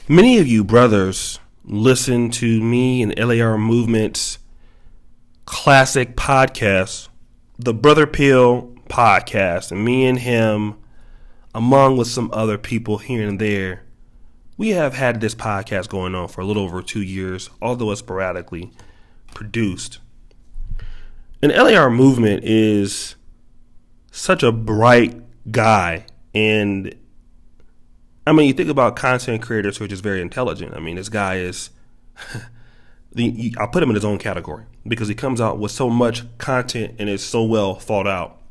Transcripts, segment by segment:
Many of you brothers listen to me and LAR Movement's classic podcast, the Brother Pill podcast, and me and him, among with some other people here and there, we have had this podcast going on for a little over 2 years, although it's sporadically produced. And LAR Movement is such a bright guy, and I mean, you think about content creators who are just very intelligent. I mean, this guy is, I'll put him in his own category because he comes out with so much content and is so well thought out.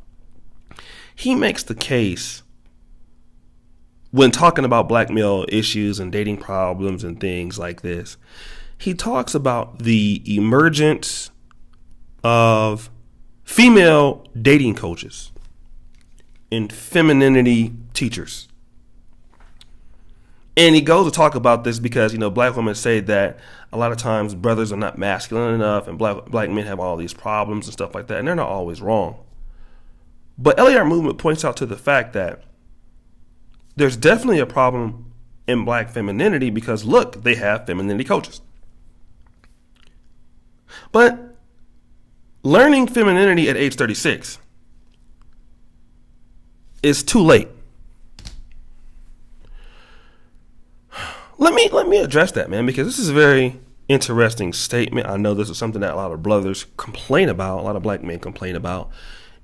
He makes the case when talking about black male issues and dating problems and things like this. He talks about the emergence of female dating coaches and femininity teachers. And he goes to talk about this because, black women say that a lot of times brothers are not masculine enough and black men have all these problems and stuff like that. And they're not always wrong. But LAR Movement points out to the fact that there's definitely a problem in black femininity because, look, they have femininity coaches. But learning femininity at age 36 is too late. Let me address that, man, because this is a very interesting statement. I know this is something that a lot of brothers complain about, a lot of black men complain about,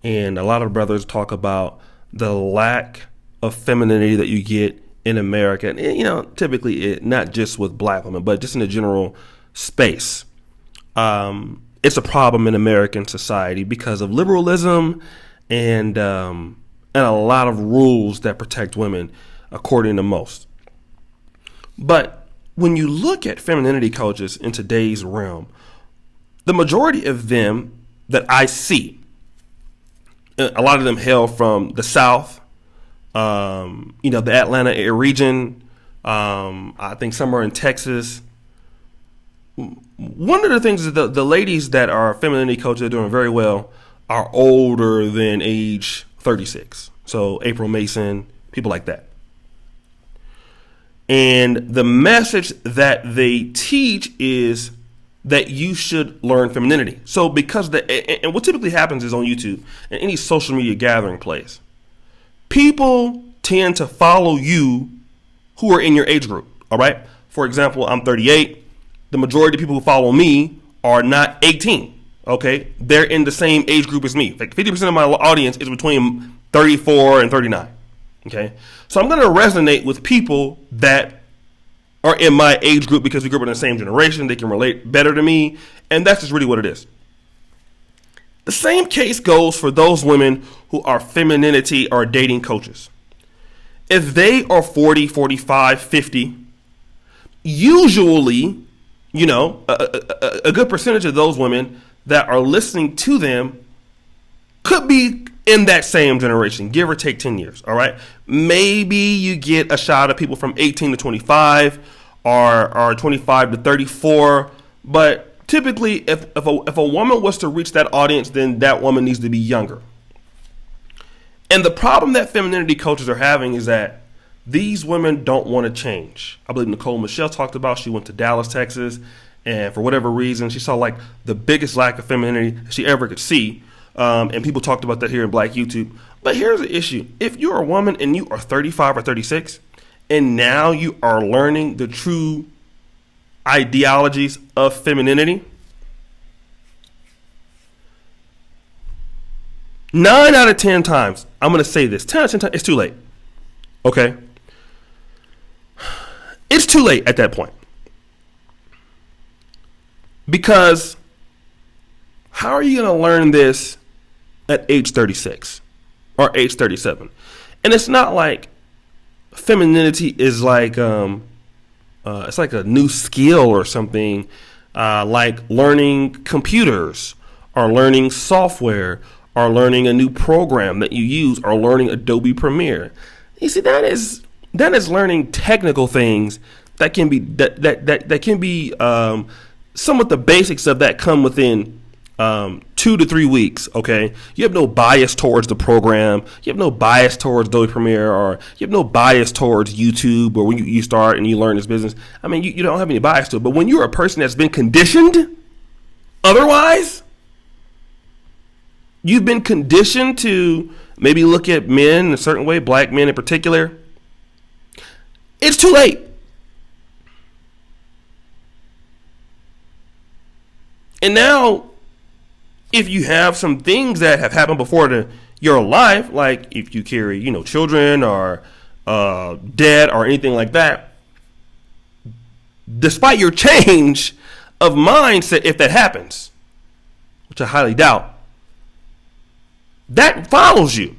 and a lot of brothers talk about the lack of femininity that you get in America. And, typically not just with black women, but just in the general space. It's a problem in American society because of liberalism and a lot of rules that protect women, according to most. But when you look at femininity coaches in today's realm, the majority of them that I see, a lot of them hail from the South, the Atlanta region. I think somewhere in Texas. One of the things is the ladies that are femininity coaches are doing very well are older than age 36. So April Mason, people like that. And the message that they teach is that you should learn femininity. So because and what typically happens is on YouTube and any social media gathering place, people tend to follow you who are in your age group. All right. For example, I'm 38. The majority of people who follow me are not 18. Okay. They're in the same age group as me. Like 50% of my audience is between 34 and 39. Okay. So I'm going to resonate with people that are in my age group because we grew up in the same generation. They can relate better to me. And that's just really what it is. The same case goes for those women who are femininity or dating coaches. If they are 40, 45, 50, usually, a good percentage of those women that are listening to them could be in that same generation, give or take 10 years, all right? Maybe you get a shot of people from 18 to 25 or 25 to 34, but typically if a woman was to reach that audience, then that woman needs to be younger. And the problem that femininity coaches are having is that these women don't want to change. I believe Nicole Michelle talked about she went to Dallas, Texas, and for whatever reason, she saw like the biggest lack of femininity she ever could see. And people talked about that here in Black YouTube. But here's the issue. If you're a woman and you are 35 or 36, and now you are learning the true ideologies of femininity, 9 out of 10 times, I'm going to say this, 10 out of 10 times, it's too late. Okay? It's too late at that point. Because how are you going to learn this at age 36 or age 37? And it's not like femininity is like it's like a new skill or something, like learning computers or learning software or learning a new program that you use or learning Adobe Premiere. You see, that is learning technical things that can be that can be somewhat the basics of that come within 2 to 3 weeks, okay? You have no bias towards the program. You have no bias towards Adobe Premiere, or you have no bias towards YouTube, or when you start and you learn this business. I mean, you don't have any bias to it. But when you're a person that's been conditioned otherwise, you've been conditioned to maybe look at men in a certain way, black men in particular, it's too late. And now, if you have some things that have happened before in your life, like if you carry, children or debt or anything like that, despite your change of mindset, if that happens, which I highly doubt, that follows you.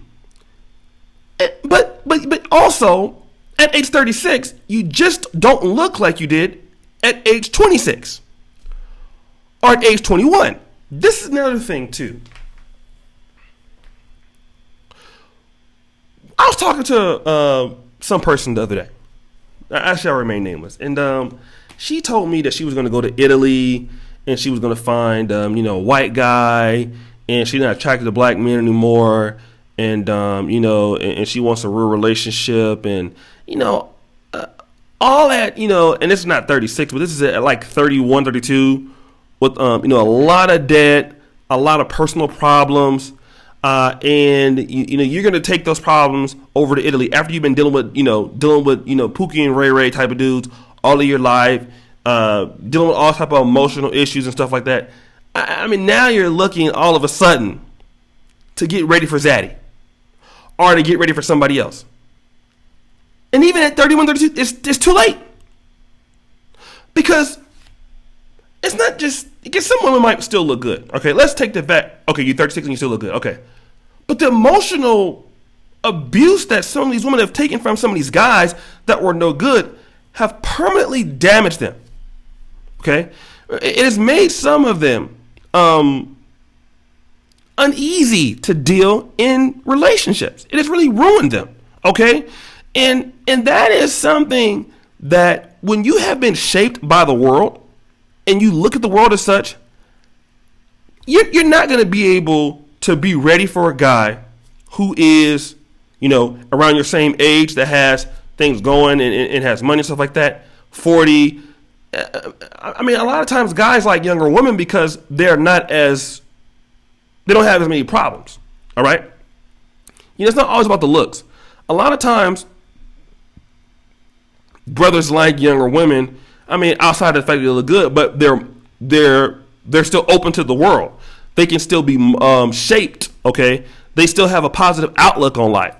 But also, at age 36, you just don't look like you did at age 26 or at age 21. This is another thing, too. I was talking to some person the other day. I shall remain nameless. And she told me that she was going to go to Italy and she was going to find, a white guy, and she's not attracted to black men anymore. And, and she wants a real relationship, and, all that, and it's not 36, but this is at like 31, 32. With a lot of debt, a lot of personal problems, and you're going to take those problems over to Italy after you've been dealing with Pookie and Ray Ray type of dudes all of your life, dealing with all type of emotional issues and stuff like that. I mean, now you're looking all of a sudden to get ready for Zaddy or to get ready for somebody else, and even at 31, 32, it's too late, because it's not just, because some women might still look good. Okay, let's take the fact, okay, you're 36 and you still look good. Okay. But the emotional abuse that some of these women have taken from some of these guys that were no good have permanently damaged them. Okay. It has made some of them uneasy to deal in relationships. It has really ruined them. Okay. And that is something that when you have been shaped by the world, and you look at the world as such, you're not going to be able to be ready for a guy who is, around your same age, that has things going and has money and stuff like that. 40. I mean, a lot of times guys like younger women because they don't have as many problems. All right. It's not always about the looks. A lot of times brothers like younger women. I mean, outside of the fact that they look good, but they're still open to the world. They can still be shaped. Okay, they still have a positive outlook on life.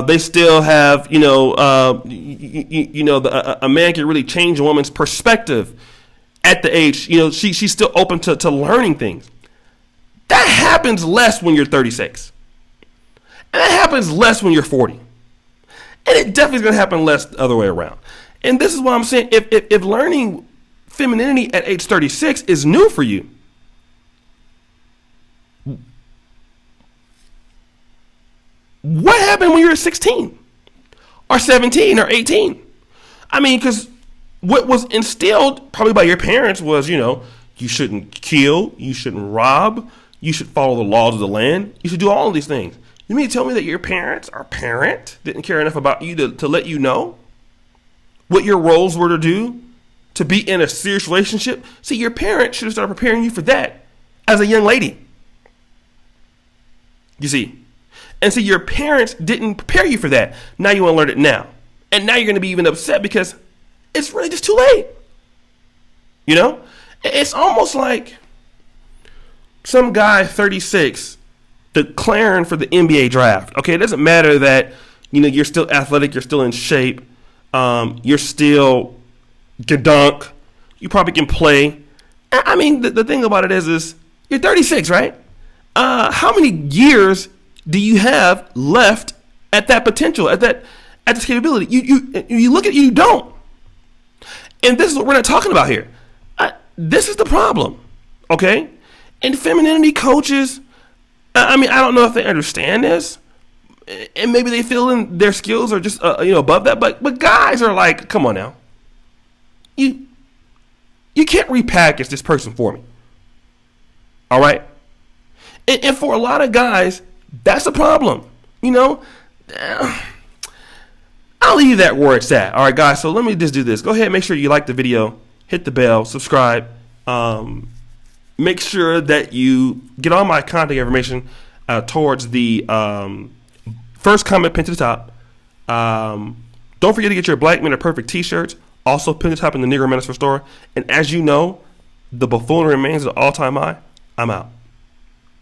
They still have, a man can really change a woman's perspective at the age. She's still open to learning things. That happens less when you're 36, and that happens less when you're 40, and it definitely is going to happen less the other way around. And this is what I'm saying. If learning femininity at age 36 is new for you, what happened when you were 16 or 17 or 18? I mean, because what was instilled probably by your parents was, you shouldn't kill, you shouldn't rob, you should follow the laws of the land, you should do all of these things. You mean to tell me that your parents didn't care enough about you to let you know what your roles were to do to be in a serious relationship? See, your parents should have started preparing you for that as a young lady. You see? And so your parents didn't prepare you for that. Now you want to learn it now. And now you're going to be even upset because it's really just too late. It's almost like some guy 36 declaring for the NBA draft. Okay, it doesn't matter that, you're still athletic, you're still in shape. You're still can dunk. You probably can play. I mean, the thing about it is you're 36, right? How many years do you have left at that potential, at this capability? You look at you don't. And this is what we're not talking about here. This is the problem, okay? And femininity coaches, I mean, I don't know if they understand this. And maybe they feel in their skills are just above that, but guys are like, come on now, you can't repackage this person for me. All right. And for a lot of guys, that's a problem. You know, I'll leave that where it's at. All right, guys. So let me just do this. Go ahead, make sure you like the video, hit the bell, subscribe. Make sure that you get all my contact information towards the first comment pinned to the top. Don't forget to get your Black Men Are Perfect t-shirts. Also pinned to the top in the Negro Minister store. And as you know, the buffoonery remains at an all-time high. I'm out.